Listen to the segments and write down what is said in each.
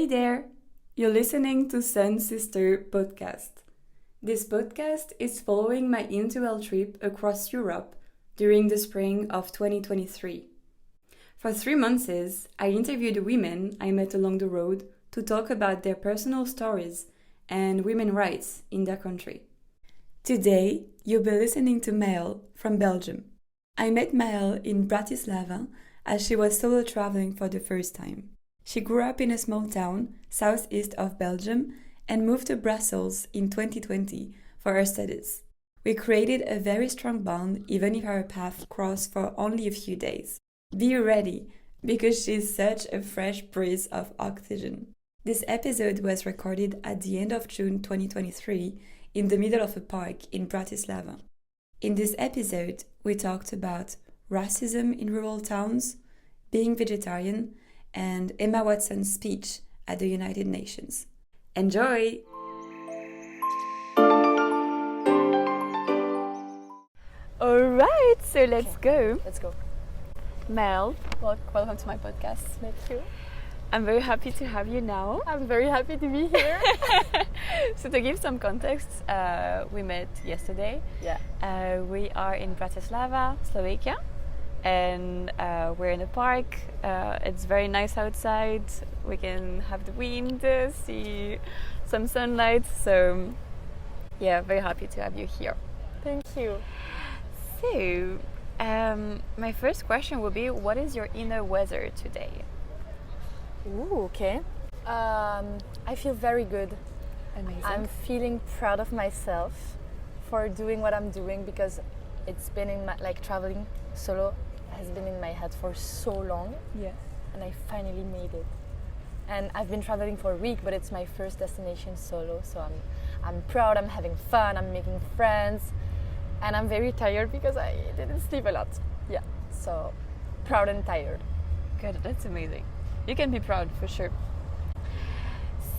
Hey there! You're listening to Sunsisterpodcast. This podcast is following my interrail trip across Europe during the spring of 2023. For 3 months, I interviewed women I met along the road to talk about their personal stories and women's rights in their country. Today, you'll be listening to Maëlle from Belgium. I met Maëlle in Bratislava as she was solo traveling for the first time. She grew up in a small town southeast of Belgium and moved to Brussels in 2020 for her studies. We created a very strong bond even if our paths crossed for only a few days. Be ready, because she's such a fresh breeze of oxygen. This episode was recorded at the end of June 2023 in the middle of a park in Bratislava. In this episode, we talked about racism in rural towns, being vegetarian, and Emma Watson's speech at the United Nations. Enjoy! Alright, so let's go. Let's go. Maëlle, welcome to my podcast. Thank you. I'm very happy to have you now. I'm very happy to be here. So to give some context, we met yesterday. Yeah. We are in Bratislava, Slovakia. And we're in a park. It's very nice outside. We can have the wind, see some sunlight. So yeah, very happy to have you here. Thank you. So my first question will be, what is your inner weather today? Ooh, okay. I feel very good. Amazing. I'm feeling proud of myself for doing what I'm doing, because it's been in my, traveling solo has been in my head for so long. Yeah. And I finally made it. And I've been traveling for a week, but it's my first destination solo, so I'm proud, I'm having fun, I'm making friends, and I'm very tired because I didn't sleep a lot. Yeah, so proud and tired. Good, that's amazing. You can be proud for sure.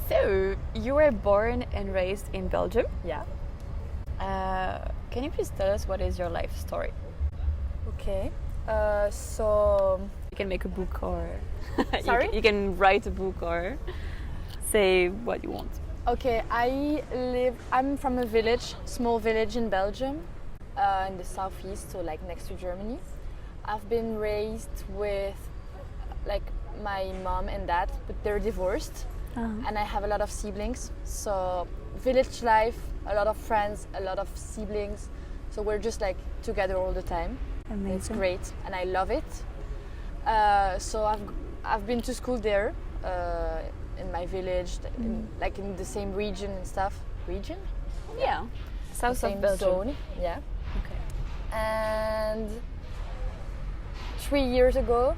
So, you were born and raised in Belgium. Yeah. Can you please tell us what is your life story? Okay. So you can make a book, or sorry? you can write a book, or say what you want. Okay, I'm from a village, small village in Belgium, in the southeast, so next to Germany. I've been raised with my mom and dad, but they're divorced. Uh-huh. And I have a lot of siblings, so village life, a lot of friends, a lot of siblings, so we're just together all the time. Amazing. It's great and I love it. So I've been to school there, in my village, in the same region and stuff. Region? Yeah. South of Belgium. Zone. Yeah. Okay. And 3 years ago,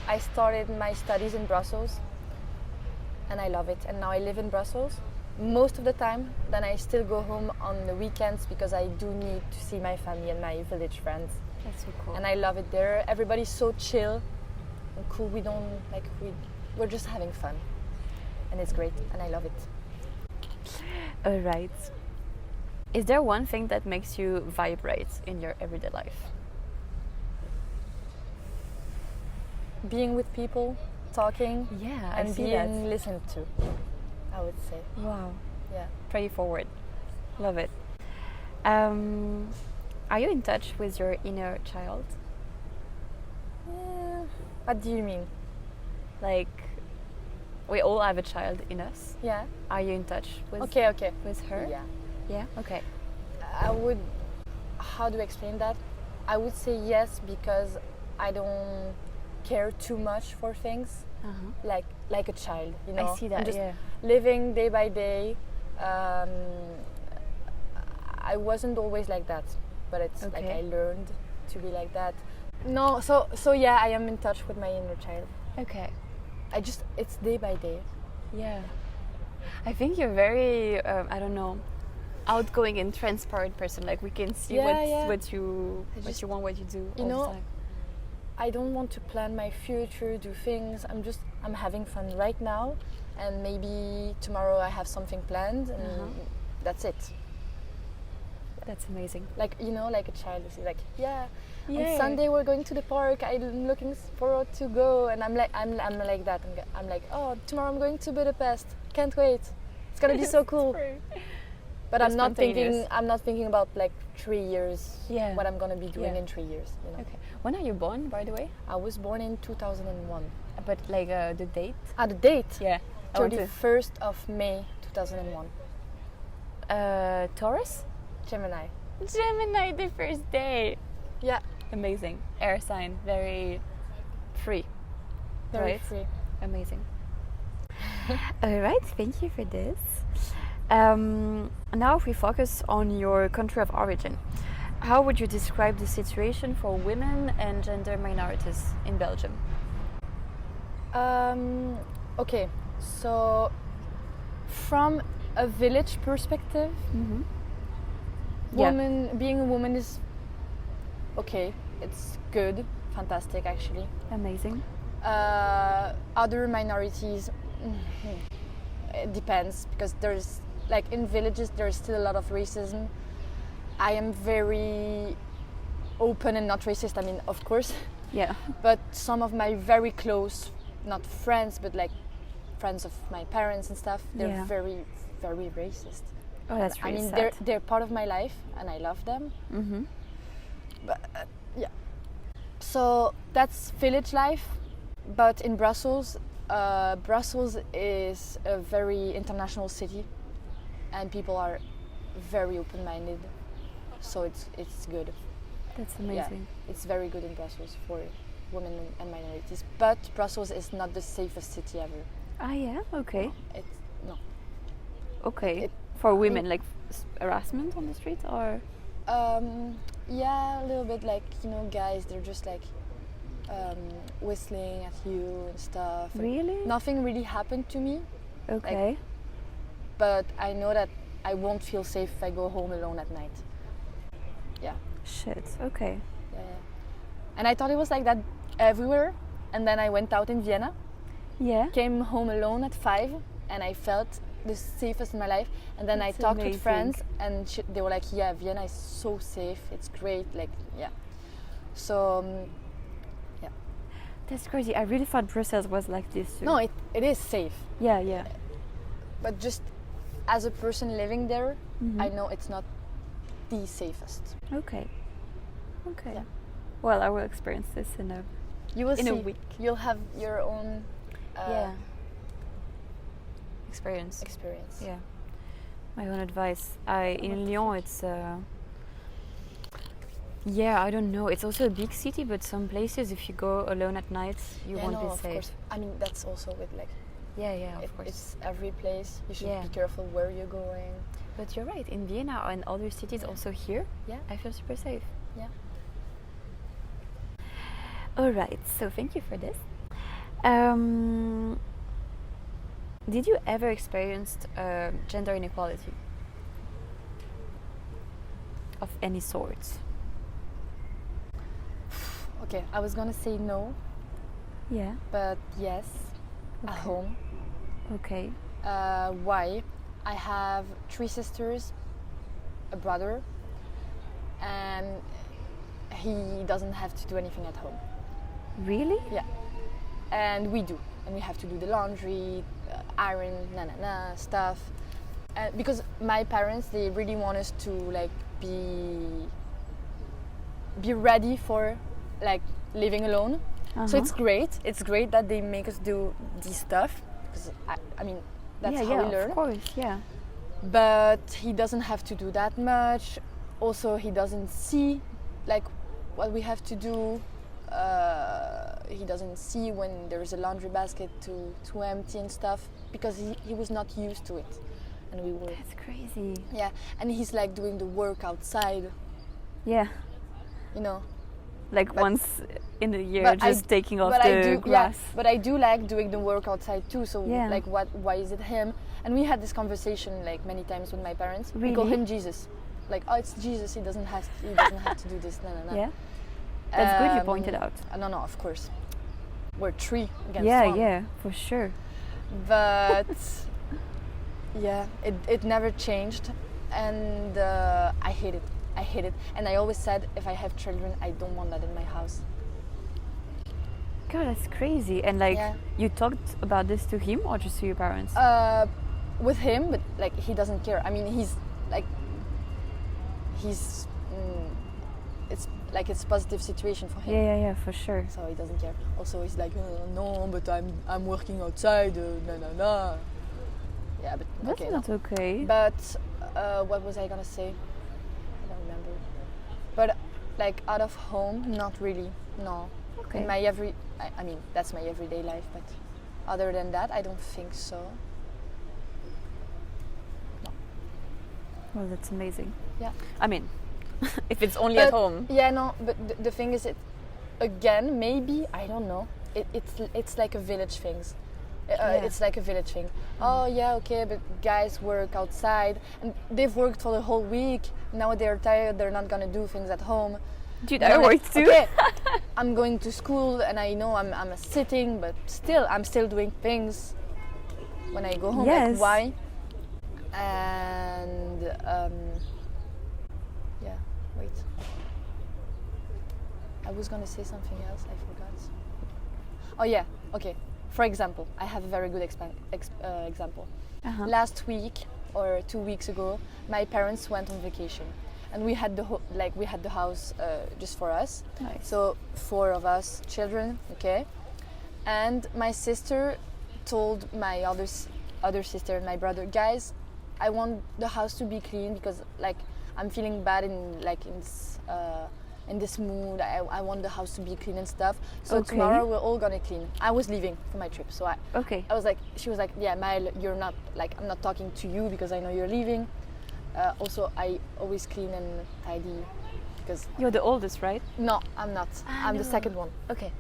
I started my studies in Brussels, and I love it. And now I live in Brussels most of the time. Then I still go home on the weekends because I do need to see my family and my village friends. That's so cool. And I love it there. Everybody's so chill and cool. We don't we're just having fun, and it's great. And I love it. All right. Is there one thing that makes you vibrate in your everyday life? Being with people, talking, Yeah, and I see being that. listened to, I would say. Wow. Yeah. Pay forward. Love it. Are you in touch with your inner child? Yeah. What do you mean? We all have a child in us. Yeah. Are you in touch with Okay. with her? Yeah. Yeah? Okay. How do I explain that? I would say yes, because I don't care too much for things, Uh-huh. like a child, you know. I see that, I'm just yeah. living day by day. I wasn't always like that, but it's Okay. I learned to be like that. No, so yeah, I am in touch with my inner child. Okay. It's day by day. Yeah. I think you're very, outgoing and transparent person. We can see what you want, what you do all the time. I don't want to plan my future, do things. I'm having fun right now, and maybe tomorrow I have something planned, and that's it. That's amazing. Like, you know, like a child is like, on Sunday we're going to the park. I'm looking forward to go, and I'm like that. I'm like, oh, tomorrow I'm going to Budapest. Can't wait. It's gonna be so cool. But I'm not thinking about like 3 years. Yeah. What I'm gonna be doing in 3 years. You know? Okay. When are you born, by the way? I was born in 2001. But like the date? The date? Yeah. 31st of May 2001. Taurus? Gemini. Gemini, the first day. Yeah. Amazing. Air sign, very free. Very right? free. Amazing. All right, thank you for this. Now if we focus on your country of origin, how would you describe the situation for women and gender minorities in Belgium? Okay, so from a village perspective, being a woman is okay. It's good, fantastic actually. Amazing. Other minorities, it depends, because there's like in villages there's still a lot of racism. I am very open and not racist, I mean, of course. Yeah. But some of my very close, not friends, but like friends of my parents and stuff, they're very, very racist. Oh, that's really sad. sad. They're part of my life and I love them. Mm-hmm. But so that's village life. But in Brussels, Brussels is a very international city, and people are very open-minded. So it's good. That's amazing. Yeah, it's very good in Brussels for women and minorities. But Brussels is not the safest city ever. Ah, yeah. Okay. No. Okay. For women, like harassment on the street, or? Yeah, a little bit. Like, you know, guys, they're just like whistling at you and stuff. Really? And nothing really happened to me. Okay. Like, but I know that I won't feel safe if I go home alone at night. Yeah. Shit. Okay. Yeah. And I thought it was like that everywhere. And then I went out in Vienna. Yeah. Came home alone at 5, and I felt the safest in my life. And then That's I talked amazing. with friends, and they were like, "Yeah, Vienna is so safe. It's great." Like, yeah. So, yeah. That's crazy. I really thought Brussels was like this too. No, it is safe. Yeah. But just as a person living there, Mm-hmm. I know it's not the safest. Okay. Yeah. Well, I will experience this in a A week. You'll have your own experience. Yeah. My own advice. In Lyon, it's I don't know. It's also a big city, but some places, if you go alone at night, you won't be of safe. course. I mean, that's also with like. Of course. It's every place. You should be careful where you're going. But you're right. In Vienna and other cities, also here, I feel super safe. Yeah. All right. So thank you for this. Did you ever experience gender inequality of any sort? Okay, I was gonna say no. Yeah. But yes, at home. Okay. Why? I have 3 sisters, a brother, and he doesn't have to do anything at home. Really? Yeah. And we do. And we have to do the laundry, iron, stuff. Because my parents, they really want us to like be ready for like living alone. Uh-huh. So it's great. It's great that they make us do this stuff. Because I mean, that's how we learn. Of course, yeah. But he doesn't have to do that much. Also, he doesn't see like what we have to do. He doesn't see when there's a laundry basket to empty and stuff, because he was not used to it, and we were. That's crazy. Yeah, and he's like doing the work outside. Yeah. You know. Like once in a year, just taking off the grass. Yeah, but I do like doing the work outside too. So like, why is it him? And we had this conversation like many times with my parents. Really? We call him Jesus. Like, oh, it's Jesus. He doesn't have to do this. No. Yeah. That's good you pointed out. No, of course. We're 3 against 1. Yeah, for sure. But yeah, it never changed, and I hate it. I hate it. And I always said, if I have children, I don't want that in my house. God, that's crazy. And like, you talked about this to him or just to your parents? With him, but like he doesn't care. I mean, it's a positive situation for him. Yeah, for sure. So he doesn't care. Also, he's like, no, but I'm working outside. No. Yeah, but that's okay. Not okay. But what was I gonna say? I don't remember. But like out of home, not really. No. Okay. In my I mean, that's my everyday life. But other than that, I don't think so. No. Well, that's amazing. Yeah. I mean, if it's only at home. Yeah, no. But the thing is, again, maybe I don't know. It's like a village thing. It's like a village thing. Oh yeah, okay, but guys work outside and they've worked for the whole week. Now they're tired. They're not gonna do things at home. Dude, I work too. Okay, I'm going to school and I know I'm sitting, but still I'm still doing things when I go home. Yes. Like why? And yeah, wait. I was gonna say something else. I forgot. Oh yeah. Okay. For example, I have a very good example. Uh-huh. Last week or 2 weeks ago, my parents went on vacation, and we had the house just for us. Nice. So 4 of us children, okay. And my sister told my other sister and my brother, guys, I want the house to be clean because like I'm feeling bad in this mood. I want the house to be clean and stuff. So okay. tomorrow we're all gonna clean. I was leaving for my trip, so I was like, she was like, yeah, Maëlle, you're not like, I'm not talking to you because I know you're leaving. Also, I always clean and tidy because you're the oldest, right? No, I'm not. I'm no. the second one. Okay.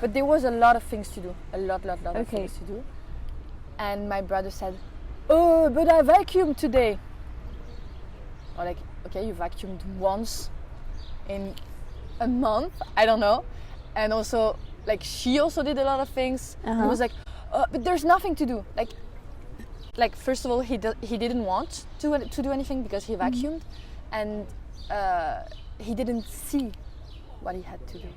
But there was a lot of things to do. A lot of things to do. And my brother said, oh, but I vacuumed today. Or like, okay, you vacuumed once in a month, I don't know. And also, like, she also did a lot of things. Uh-huh. He was like, but there's nothing to do. Like first of all, he didn't want to do anything because he vacuumed, and he didn't see what he had to do.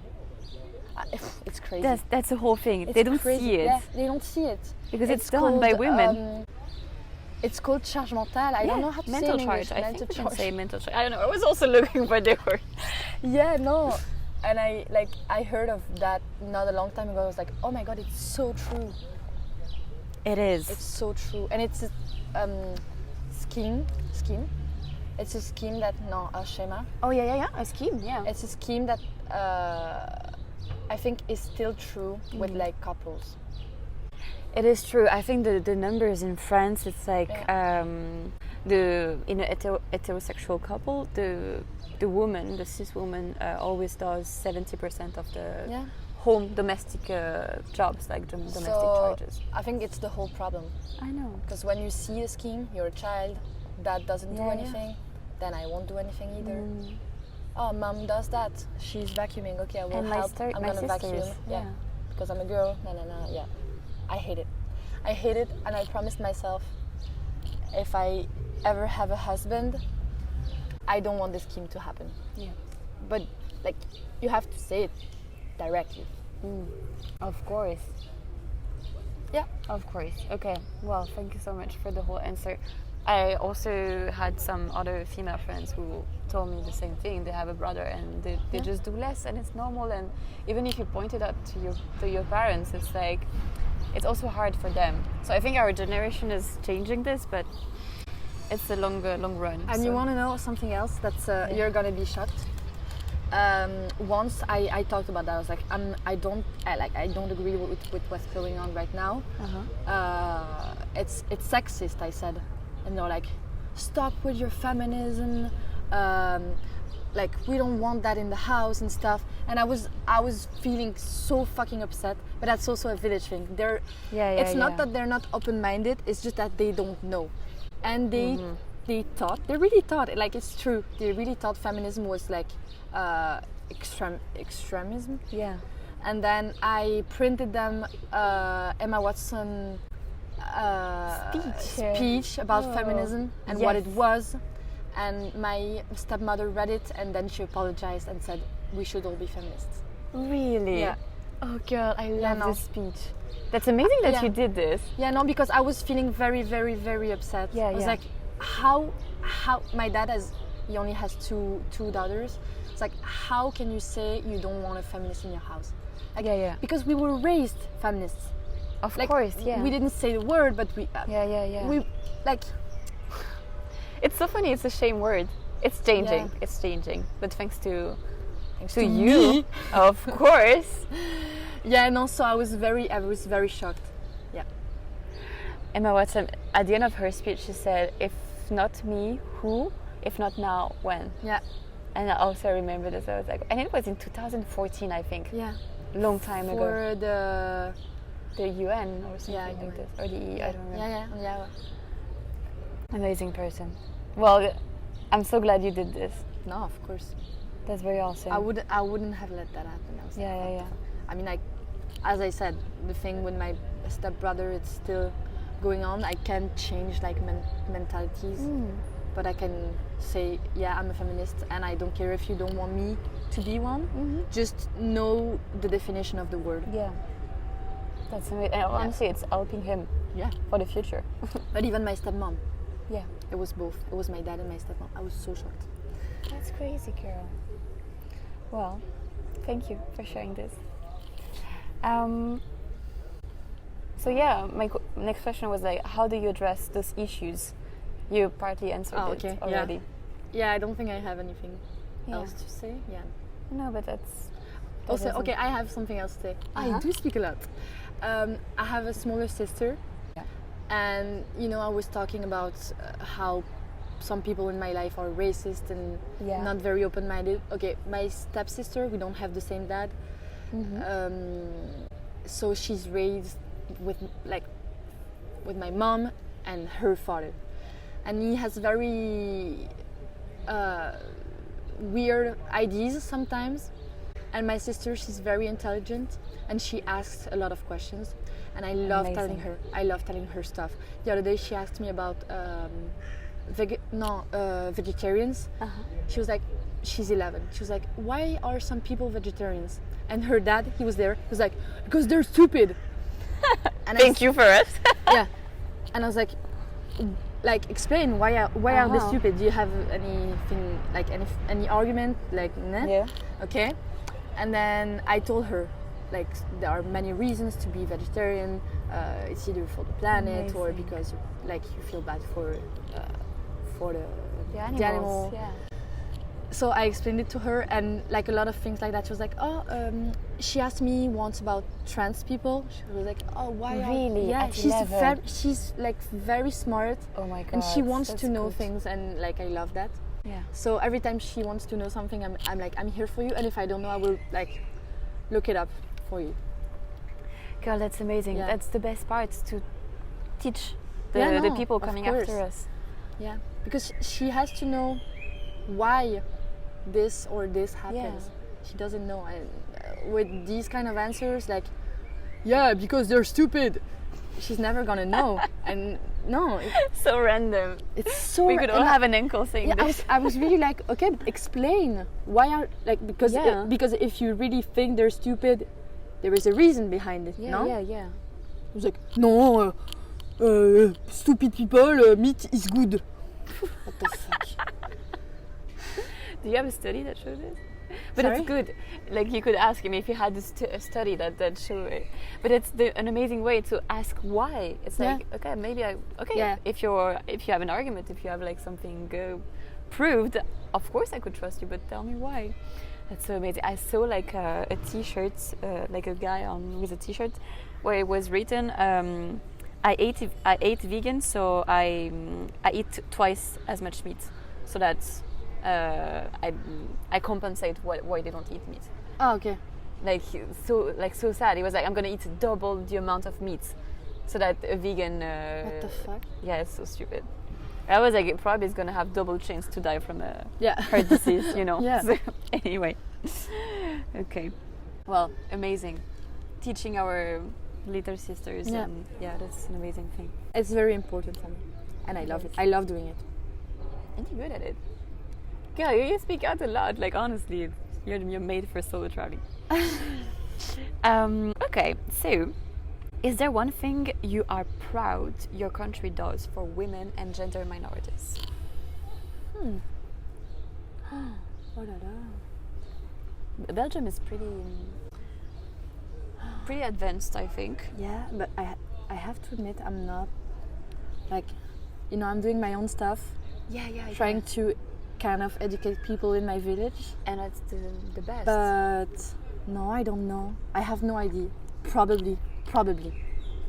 It's crazy. That's the whole thing. They don't see it. Yeah, they don't see it because it's done by women. It's called charge mentale. I don't know how to say in English. I think we can say mental charge. I don't know. I was also looking for the word. Yeah, no. And I heard of that not a long time ago. I was like, oh my god, it's so true. It is. It's so true. And it's a scheme. It's a scheme that a schema. Oh yeah, a scheme. Yeah. It's a scheme that I think is still true with like couples. It is true. I think the numbers in France, it's like in a heterosexual couple, the woman, the cis woman, always does 70% of the home domestic jobs, like domestic charges. I think it's the whole problem. I know. Because when you see a scheme, you're a child, dad doesn't do anything, then I won't do anything either. Oh, mom does that. She's vacuuming. Okay, I will help. I'm gonna vacuum. Yeah, because I'm a girl. No. Yeah. I hate it, and I promised myself if I ever have a husband, I don't want this scheme to happen. Yeah. But like, you have to say it directly. Of course. Yeah. Of course. Okay. Well, thank you so much for the whole answer. I also had some other female friends who told me the same thing. They have a brother and they just do less, and it's normal. And even if you point it out to your parents, it's like, it's also hard for them. So I think our generation is changing this, but it's a long run. And you want to know something else that's you're gonna be shocked. Once I talked about that. I was like, I don't agree with what's going on right now. It's sexist, I said, and they're like, stop with your feminism. Like, we don't want that in the house and stuff. And I was feeling so fucking upset. But that's also a village thing. It's not that they're not open-minded. It's just that they don't know, and they really thought, like, it's true. They really thought feminism was like extremism. Yeah. And then I printed them Emma Watson speech about feminism and what it was. And my stepmother read it, and then she apologized and said, we should all be feminists. Really? Yeah. Oh girl, I love this speech. That's amazing that you did this. Yeah, no, because I was feeling very, very, very upset. I was like, how my dad he only has two daughters. It's like, how can you say you don't want a feminist in your house? Like, because we were raised feminists. Of course, yeah. We didn't say the word, but we we like. It's so funny. It's a shame word. It's changing. Yeah. It's changing. But thanks to you, me. Of course. Yeah, no. So I was very shocked. Yeah. Emma Watson, at the end of her speech, she said, "If not me, who? If not now, when?" Yeah. And I also remember this. I was like, and it was in 2014, I think. Yeah. Long time ago. For the UN or something like this, or the I don't remember. Yeah. Amazing person. Well, I'm so glad you did this. No, of course. That's very awesome. I wouldn't have let that happen. I mean, as I said, the thing with my stepbrother, it's still going on. I can't change like mentalities, but I can say, yeah, I'm a feminist, and I don't care if you don't want me to be one. Just know the definition of the word. Yeah. That's amazing. And honestly, it's helping him. Yeah. For the future. But even my stepmom. Yeah. It was both. It was my dad and my stepmom. I was so shocked. That's crazy, girl. Well, thank you for sharing this. So yeah, my next question was like, how do you address those issues? You partly answered it already. Yeah, I don't think I have anything else to say. Yeah. No, but that's also okay. I have something else to say. I do speak a lot. I have a smaller sister. And I was talking about how some people in my life are racist and not very open-minded. Okay, my stepsister, we don't have the same dad, so she's raised with my mom and her father, and he has very weird ideas sometimes. And my sister, she's very intelligent, and she asks a lot of questions. And I love telling her. I love telling her stuff. The other day, she asked me about vegetarians. She was like, she's 11. She was like, why are some people vegetarians? And her dad, he was there. He was like, because they're stupid. And Thank you for us. Yeah. And I was like, explain why are they stupid? Do you have anything any argument? Nah? Yeah. Okay. And then I told her, there are many reasons to be vegetarian. It's either for the planet or because you feel bad for the animals. Yeah. So I explained it to her, and a lot of things like that. She was like, she asked me once about trans people. She was like, why? Really? Yeah, she's very smart. Oh my god! And she wants to know things, and I love that. Yeah. So every time she wants to know something, I'm here for you, and if I don't know, I will look it up for you. Girl, that's amazing. Yeah. That's the best part, to teach the people coming after us. Yeah, because she has to know why this or this happens. She doesn't know, and with these kind of answers, because they're stupid, she's never gonna know. And no, it's so random. It's so. We could all have an uncle saying this. I was really okay, explain why are because if you really think they're stupid, there is a reason behind it. No? Yeah. I was like, no, stupid people, meat is good. What the fuck? Do you have a study that shows this? But Sorry? It's good. You could ask him if he had a study that showed it. But it's an amazing way to ask why. It's okay, maybe if you have an argument, if you have something proved, of course I could trust you. But tell me why. That's so amazing. I saw a T-shirt, a guy with a T-shirt where it was written, I ate vegan, so I eat twice as much meat, so that's I compensate why they don't eat meat. Oh, okay. So sad. He was like, I'm gonna eat double the amount of meat, so that a vegan. What the fuck? Yeah, it's so stupid. I was like, probably is gonna have double chance to die from a heart disease, Yeah. So, anyway, okay. Well, amazing. Teaching our little sisters. Yeah. And yeah, that's an amazing thing. It's very important for me, and I love it. I love doing it. And you're good at it. Girl, you speak out a lot. Like, honestly, you're made for solo traveling. Okay, so is there one thing you are proud your country does for women and gender minorities? Oh la la. Belgium is pretty advanced, I think. Yeah, but I have to admit I'm not like, I'm doing my own stuff, trying to kind of educate people in my village, and that's the best. but no, I don't know. I have no idea. Probably.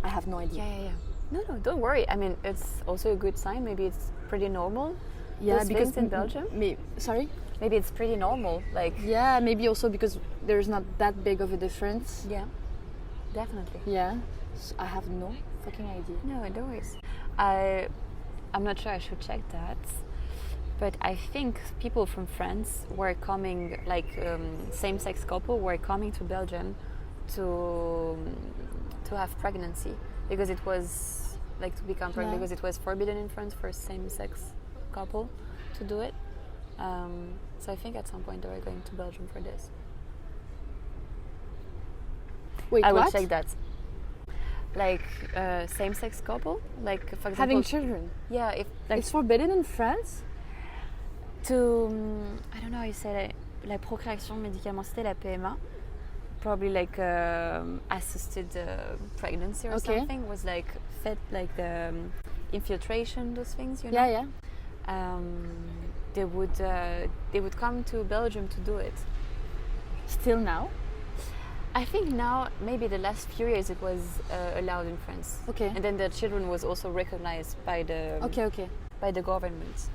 I have no idea. Yeah. No, don't worry. I mean, it's also a good sign. Maybe it's pretty normal. Yeah, those because things in Belgium. Sorry. Maybe it's pretty normal. Like, Yeah, maybe also because there's not that big of a difference. yeah, definitely. Yeah, I have no fucking idea. No, don't worry. I'm not sure. I should check that. But I think people from France were coming, like same-sex couple were coming to Belgium to have pregnancy because it was like to become pregnant because it was forbidden in France for same-sex couple to do it. So I think at some point they were going to Belgium for this. Wait, I will what? check that. Like same-sex couple, like for example, Having children. Yeah, if like It's forbidden in France? to I don't know how you say la procréation médicamentée, la PMA, probably like assisted pregnancy or Okay. something, was like fed like the infiltration, those things, you know. Yeah. They would come to Belgium to do it. Still now? I think now maybe the last few years it was allowed in France. Okay. And then the children was also recognized by the Okay. by the government.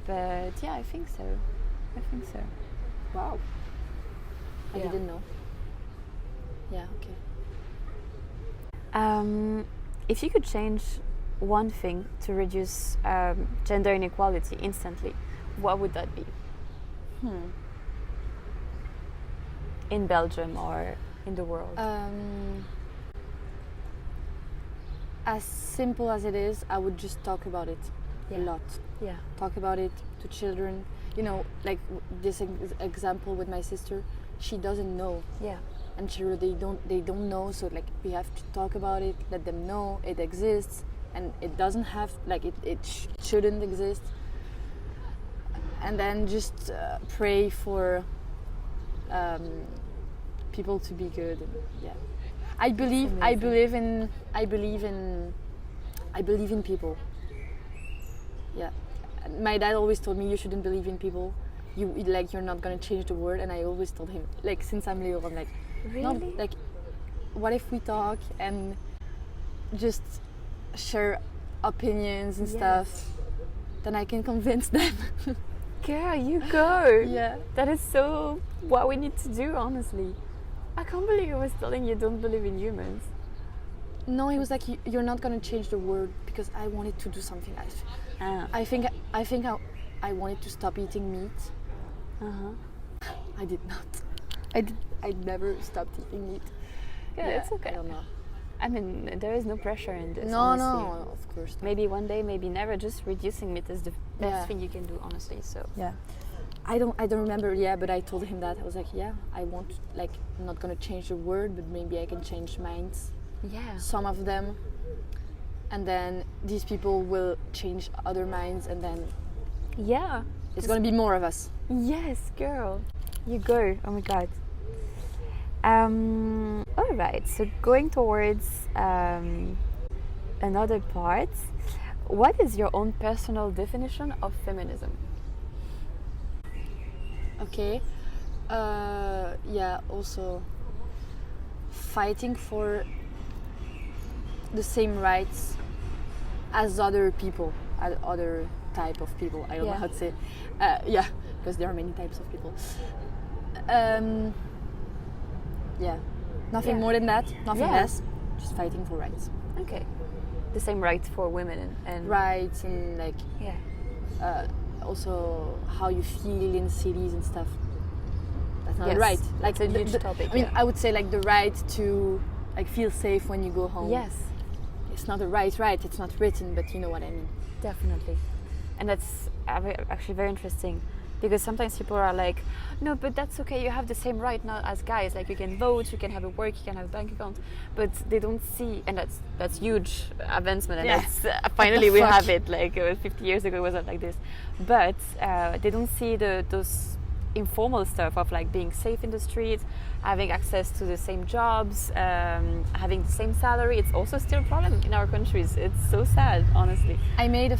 But yeah, I think so. Wow. I Yeah. didn't know. Yeah, okay. If you could change one thing to reduce gender inequality instantly, what would that be? In Belgium or in the world? As simple as it is, I would just talk about it a lot. Yeah. Talk about it to children. Like this example with my sister, she doesn't know. Yeah. And children, they don't know, so like we have to talk about it, let them know it exists, and it doesn't have like it shouldn't exist, and then just pray for people to be good. And, yeah, I believe in people. Yeah, and my dad always told me you shouldn't believe in people. You're not gonna change the world, and I always told him, like, since I'm little, I'm like, Really? no, like, what if we talk and just share opinions and stuff? Then I can convince them. Girl, you go. Yeah. That is so what we need to do, honestly. I can't believe I was telling you don't believe in humans. No, he was like, you're not gonna change the world, because I wanted to do something else. I think I wanted to stop eating meat. I did not. I never stopped eating meat. Yeah, it's okay. I don't know. I mean, there is no pressure in this. No, honestly. of course not. Maybe one day, maybe never. Just reducing meat is the best Yeah. thing you can do, honestly. So Yeah. I don't remember, but I told him that. I was like, I want, like, I'm not gonna change the world, but maybe I can change minds. yeah, Some of them. And then these people will change other minds, and then yeah. it's gonna be more of us. Yes, girl, you go. Oh my god. All right. So going towards another part, what is your own personal definition of feminism? Okay. Also fighting for the same rights as other people, as other type of people. I don't know Yeah. how to say. Because there are many types of people. Nothing Yeah. more than that. Nothing Yeah. less. Just fighting for rights. Okay. The same rights for women and Rights and like yeah. also how you feel in cities and stuff. That's not Yes, right. Like it's a huge topic, I mean, yeah. I would say like the right to like feel safe when you go home. Yes, It's not a right. It's not written, but you know what I mean. definitely. And that's actually very interesting, because sometimes people are like, no, but that's okay, you have the same right now as guys, like you can vote, you can have a work, you can have a bank account, but they don't see, and that's huge advancement, and that's finally we have it, like 50 years ago it wasn't like this, but they don't see those informal stuff of like being safe in the street, having access to the same jobs, having the same salary. It's also still a problem in our countries. It's so sad, honestly. I made a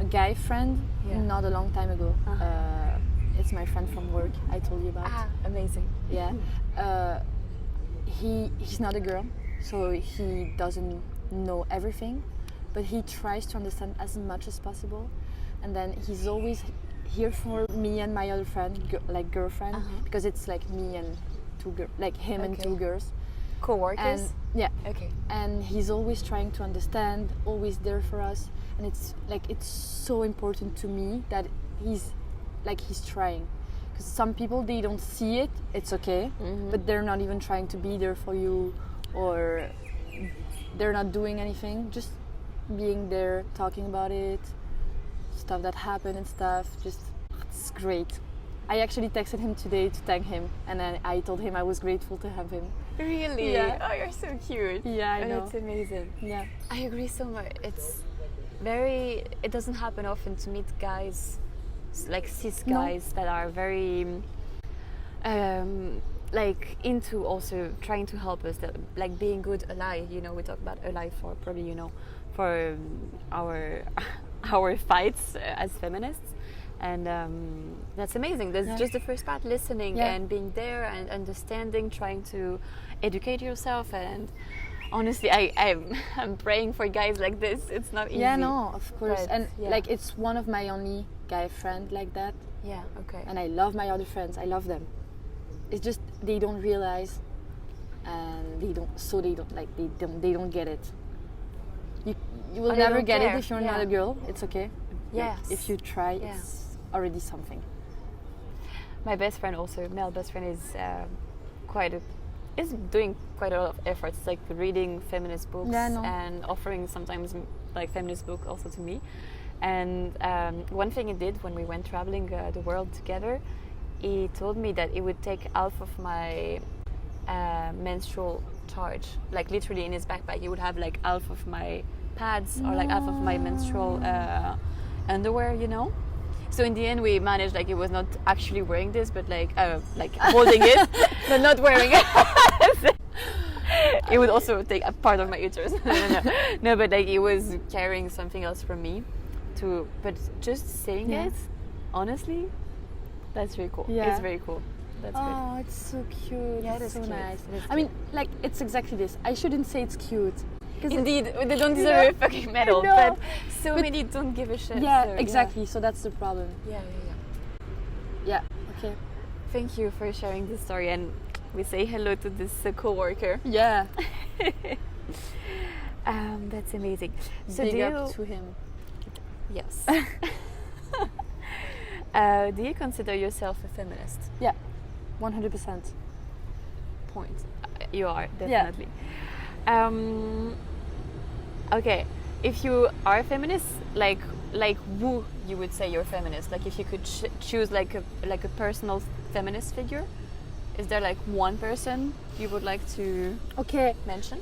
guy friend, not a long time ago. It's my friend from work I told you about. Amazing. Yeah. He's not a girl, so he doesn't know everything, but he tries to understand as much as possible, and then he's always here for me and my other friend, girlfriend, because it's like me and him and two girls. Co-workers? And, yeah. Okay. And he's always trying to understand, always there for us, and it's so important to me that he's trying. Because some people, they don't see it, it's okay, but they're not even trying to be there for you, or they're not doing anything, just being there, talking about it, stuff that happened and stuff. Just, it's great. I actually texted him today to thank him, and then I told him I was grateful to have him. Really? Yeah. Oh, you're so cute. Yeah, I know. That's amazing. Yeah. I agree so much. It doesn't happen often to meet guys, like cis guys, that are very like into also trying to help us, that, like being good ally. You know, we talk about ally for probably, you know, for our fights as feminists, and that's amazing. That's just the first part, listening and being there and understanding, trying to educate yourself. And honestly, I'm praying for guys like this. It's not easy. Yeah, no, of course. But, and like, it's one of my only guy friend like that. Yeah, okay. And I love my other friends. I love them. It's just they don't realize, and they don't get it. You will never get it if you're not a girl. It's okay. Yes. Like, if you try, it's already something. My best friend, also male best friend, is is doing quite a lot of efforts, like reading feminist books and offering sometimes like feminist book also to me. And one thing he did when we went traveling the world together, he told me that it would take half of my menstrual charge, like literally in his backpack. He would have like half of my pads or like half of my menstrual underwear, you know. So in the end, we managed, like, he was not actually wearing this, but like holding it, but not wearing it. It would also take a part of my uterus. No, but like he was carrying something else from me, but just saying it, honestly, that's very cool. Yeah. It's very cool. That's good. It's so cute. Yeah, it's so cute. nice. I mean, like, it's exactly this. I shouldn't say it's cute. Indeed, they don't deserve a fucking medal, but many don't give a shit. Yeah, so, exactly. So that's the problem. Yeah. Okay. Thank you for sharing this story, and we say hello to this co-worker. Yeah. That's amazing. So Big up to him. Yes. Do you consider yourself a feminist? Yeah, 100%. Point. You are, definitely. Okay, if you are a feminist, like who you would say you're feminist? Like, if you could choose like a personal feminist figure, is there like one person you would like to mention?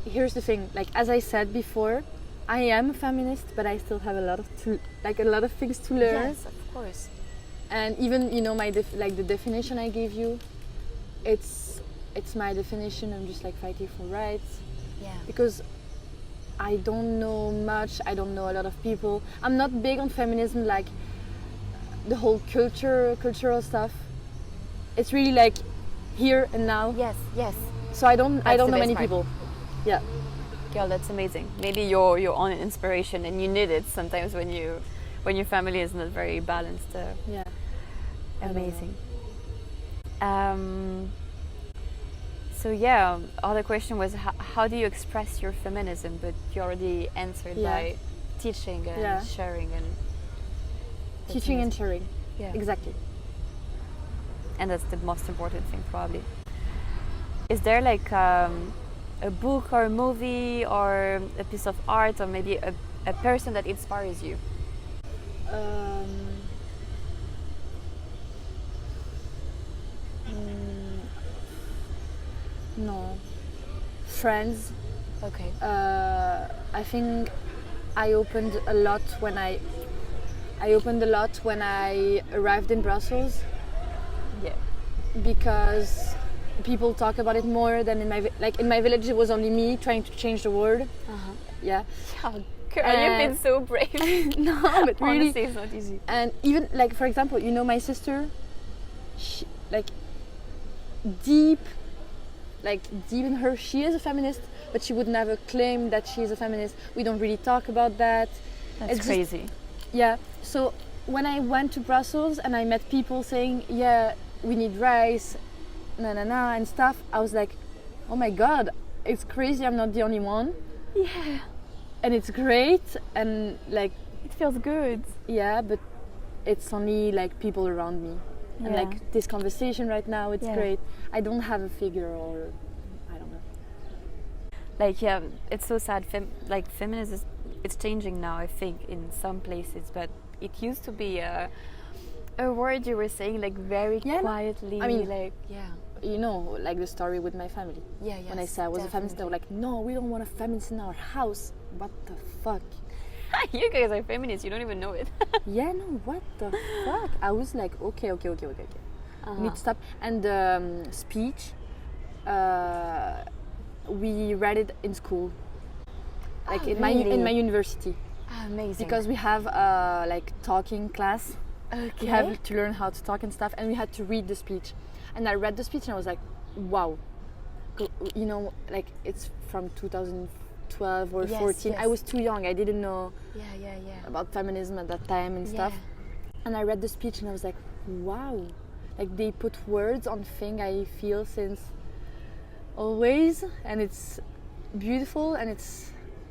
Here's the thing. Like, as I said before, I am a feminist, but I still have a lot of things to learn. Yes, of course. And even, you know, the definition I gave you, it's my definition. I'm just like fighting for rights. Yeah. Because I don't know much. I don't know a lot of people. I'm not big on feminism, like the whole cultural stuff. It's really like here and now. Yes. So I don't know many people. Yeah. Girl, that's amazing. Maybe you're your own inspiration, and you need it sometimes when your family is not very balanced. Yeah. Amazing. So yeah, other question was how do you express your feminism? But you already answered by teaching and sharing and teaching and sharing. Yeah, exactly. And that's the most important thing, probably. is there like a book or a movie or a piece of art or maybe a person that inspires you? No. Friends. Okay. I think I opened a lot when I arrived in Brussels. Yeah. Because people talk about it more than in my village. It was only me trying to change the world. Yeah. Oh, girl, you've been so brave. No, but really, honestly, it's not easy. and even like, for example, you know, my sister, she, deep in her, she is a feminist, but she would never claim that she is a feminist. We don't really talk about that. That's It's crazy. Yeah. So when I went to Brussels and I met people saying, yeah, we need rice, and stuff, I was like, oh my god, it's crazy, I'm not the only one. Yeah. And it's great, and like, It feels good. yeah, but it's only like people around me. And Yeah. like this conversation right now, it's Yeah. great. I don't have a figure, or I don't know. Like, yeah, it's so sad. Feminism it's changing now, I think, in some places, but it used to be a word you were saying like very Yeah, no. quietly. I mean, like, yeah. You know, like the story with my family. Yeah, When I yes, said I was a feminist, they were like, no, we don't want a feminist in our house. What the fuck? You guys are feminists, you don't even know it. Yeah, no, what the fuck? I was like, okay. We need to stop. And the speech, we read it in school, like in my university, Amazing. because we have like talking class. okay. We have to learn how to talk and stuff, and we had to read the speech. And I read the speech and I was like, wow. You know, like it's from 2012 or Yes, 14. I yes. was too young. I didn't know Yeah. about feminism at that time and stuff. And I read the speech and I was like, wow. Like they put words on thing I feel since always, and it's beautiful and it's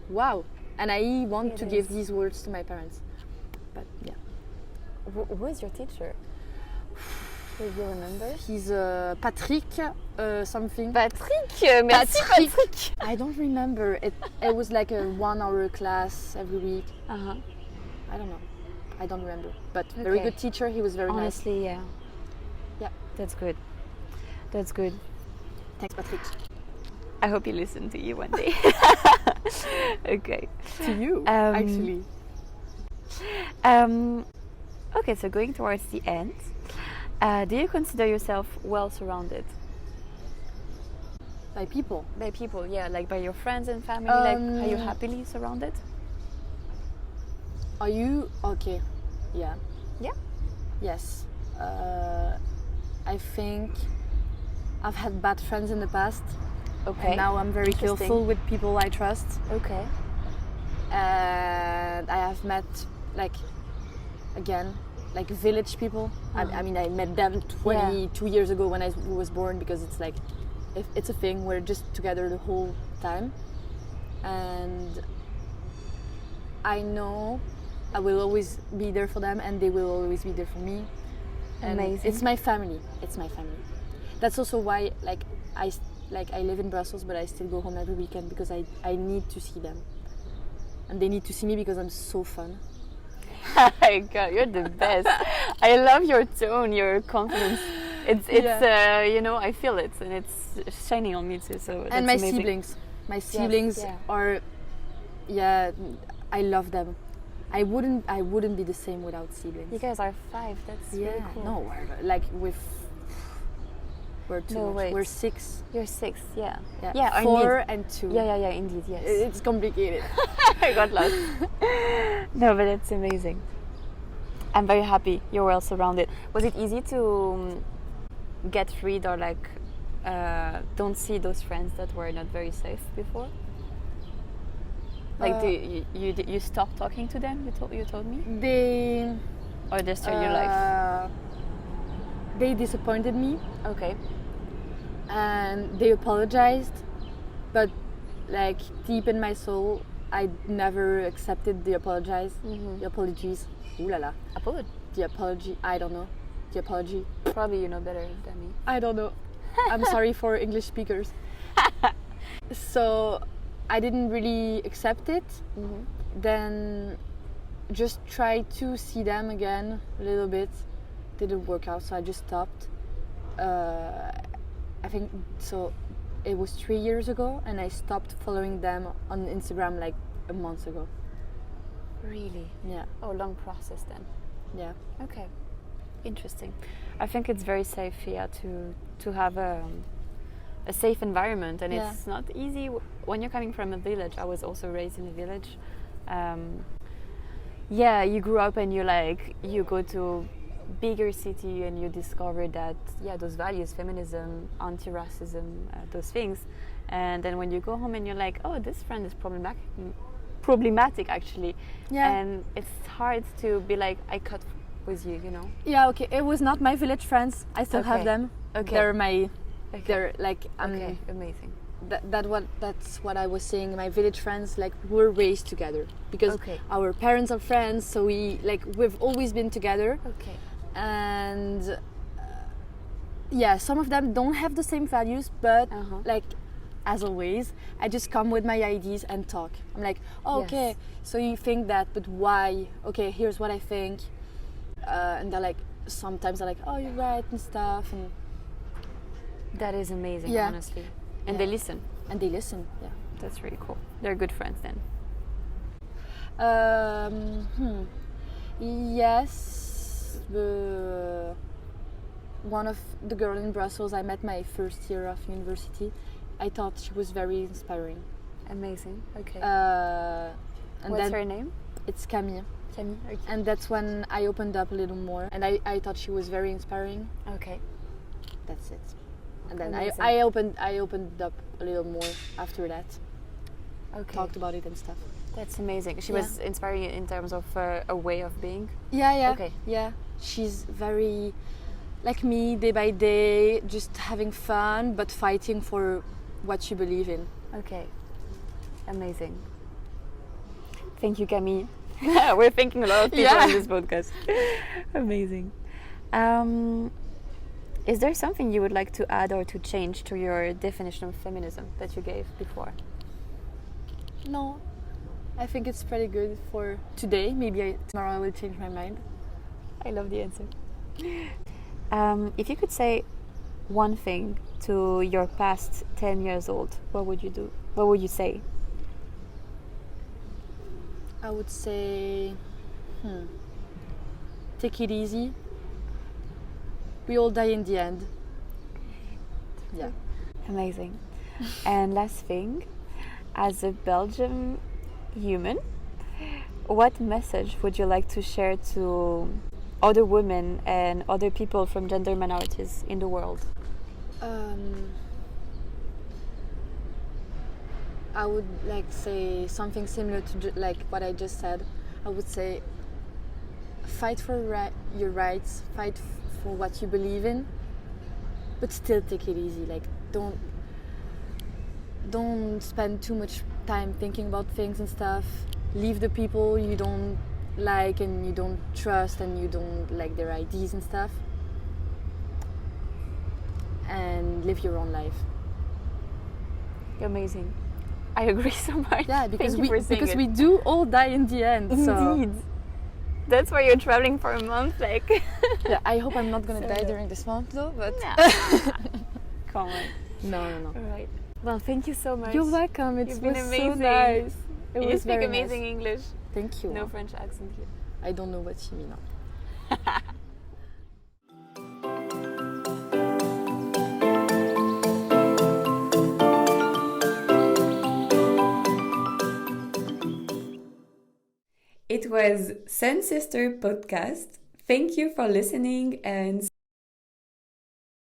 wow. And I want to give these words to my parents. But yeah. Who is your teacher? Do you remember? He's Patrick something. Patrick! Merci Patrick! I don't remember. It was like a 1 hour class every week. Uh-huh. I don't know. I don't remember. But very good teacher. He was very Honestly, yeah. Yeah. That's good. That's good. nice. Thanks, Patrick. I hope he listens to you one day. Okay. To you, actually. Okay, so going towards the end, do you consider yourself well surrounded? By people. By people, yeah, like by your friends and family, like are you happily surrounded? Are you okay? Yeah. Yeah. Yes. I think I've had bad friends in the past. Okay. And now I'm very careful with people I trust. Okay. And I have met, like, again, like village people. I mean, I met them 22 years ago when I was born, because it's like, it's a thing. We're just together the whole time. And I know I will always be there for them, and they will always be there for me. And Amazing. it's my family. It's my family. That's also why, I live in Brussels, but I still go home every weekend, because I need to see them. And they need to see me because I'm so fun. My God, you're the best. I love your tone, your confidence. It's you know, I feel it, and it's shining on me too. So that's and my amazing. siblings. My siblings are, I love them. I wouldn't be the same without siblings. You guys are 5. That's really cool. No, we're two. No, wait. We're 6. You're 6. Yeah. Yeah. 4 and 2. Yeah. Indeed, yes. It's complicated. I got lost. No, but it's amazing. I'm very happy you're well surrounded. Was it easy to get rid or don't see those friends that were not very safe before? Like, you stopped talking to them? You told me. Or they're still in your life? They disappointed me, Okay. and they apologized, but like deep in my soul, I never accepted the apologies. The apologies. Ooh la la. Apology. The apology. I don't know. The apology. Probably you know better than me. I don't know. I'm sorry for English speakers. So I didn't really accept it. Then just tried to see them again a little bit. Didn't work out, so I just stopped. I think so. It was 3 years ago, and I stopped following them on Instagram like a month ago. Really? Yeah. Oh, long process then. Yeah. Okay. Interesting. I think it's very safe here to have a safe environment, and it's not easy when you're coming from a village. I was also raised in a village. You grew up and you go to bigger city and you discover that those values, feminism, anti-racism, those things, and then when you go home and you're like, oh, this friend is problematic actually, and it's hard to be like, I cut with you, you know. Yeah. Okay. It was not my village friends. I still have them. Okay. They're my. Okay. They're like. Amazing. That's what I was saying. My village friends, like, we're raised together because our parents are friends. So we've always been together. Okay. And some of them don't have the same values, but like, as always, I just come with my ideas and talk. I'm like, oh, okay, so you think that, but why? Okay, here's what I think. And they're like, sometimes they're like, oh, you're right and stuff. And that is amazing, honestly. And they listen. Yeah. That's really cool. They're good friends then. Yes. One of the girl in Brussels I met my first year of university, I thought she was very inspiring. Amazing. Okay. And what's her name? It's Camille. Camille. Okay. And that's when I opened up a little more, and I thought she was very inspiring. Okay. That's it. And then I opened up a little more after that. Okay. Talked about it and stuff. That's amazing. She was inspiring in terms of a way of being. Yeah. Okay. Yeah. She's very like me, day by day, just having fun, but fighting for what you believe in. Okay. Amazing. Thank you, Camille. We're thanking a lot of people on this podcast. Amazing. Is there something you would like to add or to change to your definition of feminism that you gave before? No. I think it's pretty good for today. Maybe tomorrow I will change my mind. I love the answer. If you could say one thing to your past 10 years old, what would you do? What would you say? I would say, take it easy. We all die in the end. Yeah. Amazing. And last thing, as a Belgian human, what message would you like to share to other women and other people from gender minorities in the world? I would like say something similar to like what I just said. I would say fight for your rights, fight for what you believe in, but still take it easy. Like, don't spend too much time thinking about things and stuff. Leave the people you don't like and you don't trust and you don't like their ideas and stuff, and live your own life. Amazing. I agree so much. Yeah, because we do all die in the end. Indeed. So. That's why you're traveling for a month, like. Yeah, I hope I'm not gonna die during this month though, but. Come on. No. All right. Well, thank you so much. You're welcome. You've been amazing. So nice. You speak amazing English. Thank you. No French accent here. I don't know what you mean. It was Sun Sister Podcast. Thank you for listening and